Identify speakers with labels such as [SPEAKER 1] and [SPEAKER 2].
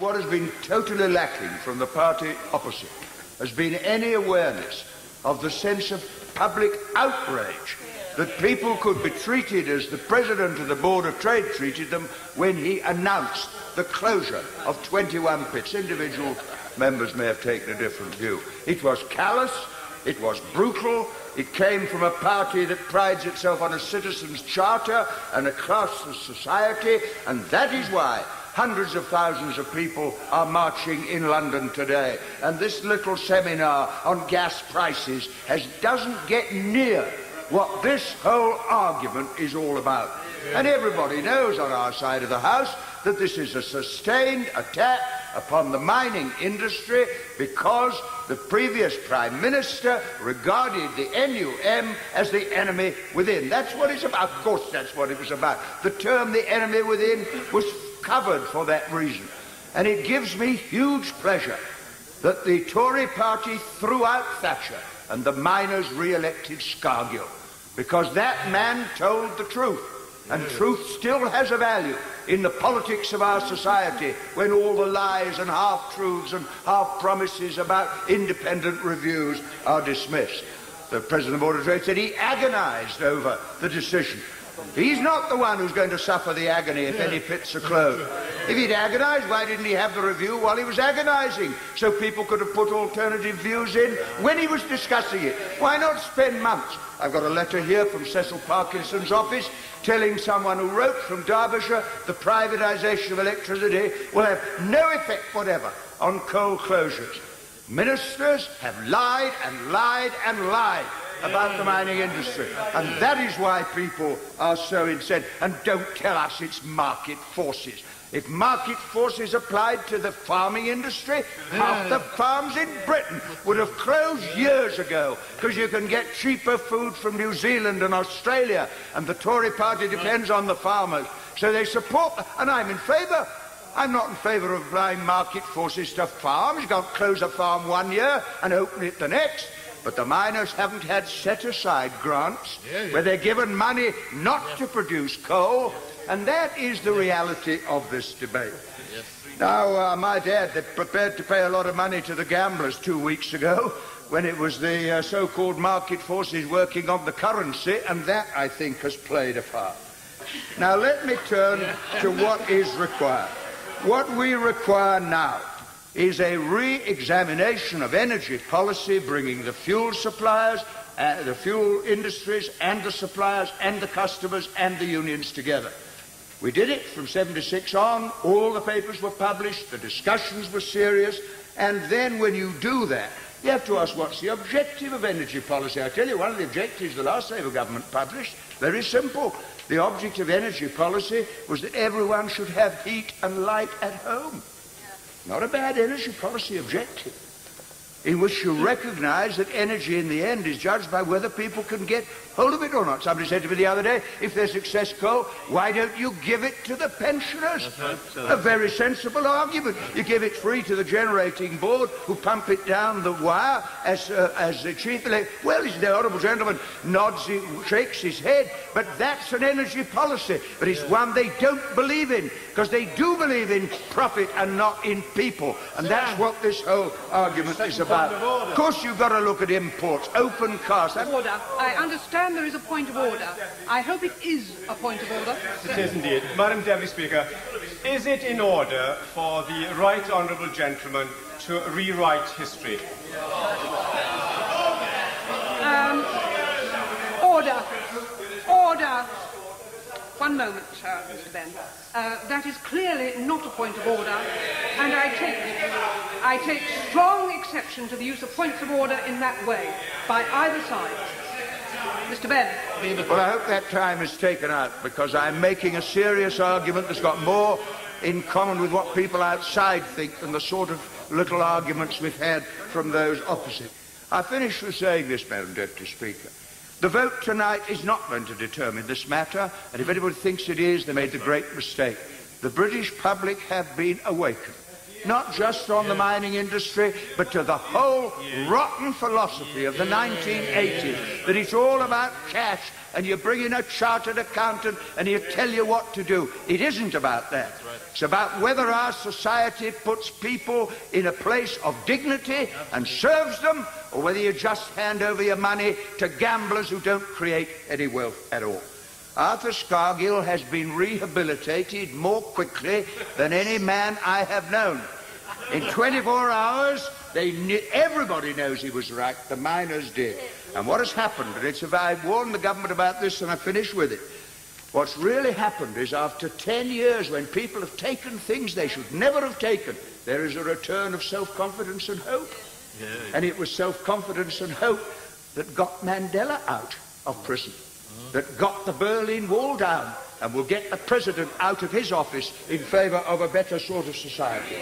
[SPEAKER 1] What has been totally lacking from the party opposite has been any awareness of the sense of public outrage that people could be treated as the President of the Board of Trade treated them when he announced the closure of 21 pits. Individual members may have taken a different view. It was callous, it was brutal, it came from a party that prides itself on a citizen's charter and a class of society, and that is why hundreds of thousands of people are marching in London today. And this little seminar on gas prices doesn't get near what this whole argument is all about. And everybody knows on our side of the House that this is a sustained attack upon the mining industry because the previous Prime Minister regarded the NUM as the enemy within. That's what it's about. Of course, that's what it was about. The term the enemy within was covered for that reason. And it gives me huge pleasure that the Tory party threw out Thatcher and the miners re-elected Scargill, because that man told the truth, and truth still has a value in the politics of our society when all the lies and half-truths and half-promises about independent reviews are dismissed. The President of the Board of Trade said he agonised over the decision. He's not the one who's going to suffer the agony if any pits are closed. If he'd agonised, why didn't he have the review while he was agonising, so people could have put alternative views in when he was discussing it? Why not spend months? I've got a letter here from Cecil Parkinson's office telling someone who wrote from Derbyshire the privatisation of electricity will have no effect whatever on coal closures. Ministers have lied and lied and lied about the mining industry, and that is why people are so incensed. And don't tell us it's market forces. If market forces applied to the farming industry, half the farms in Britain would have closed years ago, because you can get cheaper food from New Zealand and Australia, and the Tory party depends on the farmers. So they support, and I'm in favour. I'm not in favour of applying market forces to farms. You can't close a farm one year and open it the next. But the miners haven't had set-aside grants where they're given money not to produce coal, and that is the reality of this debate. Now, my dad, they prepared to pay a lot of money to the gamblers 2 weeks ago when it was the so-called market forces working on the currency, and that, I think, has played a part. Now, let me turn to what is required. What we require now is a re-examination of energy policy, bringing the fuel suppliers, the fuel industries and the suppliers and the customers and the unions together. We did it from 76 on, all the papers were published, the discussions were serious, and then when you do that, you have to ask what's the objective of energy policy. I tell you, one of the objectives the last Labour government published, very simple. The object of energy policy was that everyone should have heat and light at home. Not a bad energy policy objective, in which you recognise that energy in the end is judged by whether people can get hold of it or not. Somebody said to me the other day, if there's excess coal, why don't you give it to the pensioners? A very sensible argument. You give it free to the generating board, who pump it down the wire as the chief elect. Well, the honourable gentleman nods, he shakes his head, but that's an energy policy. But it's one they don't believe in, because they do believe in profit and not in people. And that's what this whole argument is about. Of course, you've got to look at imports, open cast.
[SPEAKER 2] Order. I understand there is a point of order. I hope it is a point of order.
[SPEAKER 3] It is indeed. Madam Deputy Speaker, is it in order for the right honourable gentleman to rewrite history?
[SPEAKER 2] Order. Order. One moment, Mr. Benn. That is clearly not a point of order, and I take strong exception to the use of points of order in that way, by either side. Mr. Benn.
[SPEAKER 1] Well, I hope that time is taken out, because I'm making a serious argument that's got more in common with what people outside think than the sort of little arguments we've had from those opposite. I finish with saying this, Madam Deputy Speaker. The vote tonight is not going to determine this matter, and if anybody thinks it is, they made a great mistake. The British public have been awakened. not just on the mining industry, but to the whole rotten philosophy of the 1980s, that it's all about cash, and you bring in a chartered accountant and he'll tell you what to do. It isn't about that. It's about whether our society puts people in a place of dignity and serves them, or whether you just hand over your money to gamblers who don't create any wealth at all. Arthur Scargill has been rehabilitated more quickly than any man I have known. In 24 hours, everybody knows he was right. The miners did. And what has happened, and I've warned the government about this and I finish with it. What's really happened is after 10 years, when people have taken things they should never have taken, there is a return of self-confidence and hope. And it was self-confidence and hope that got Mandela out of prison, that got the Berlin Wall down, and will get the president out of his office in favour of a better sort of society.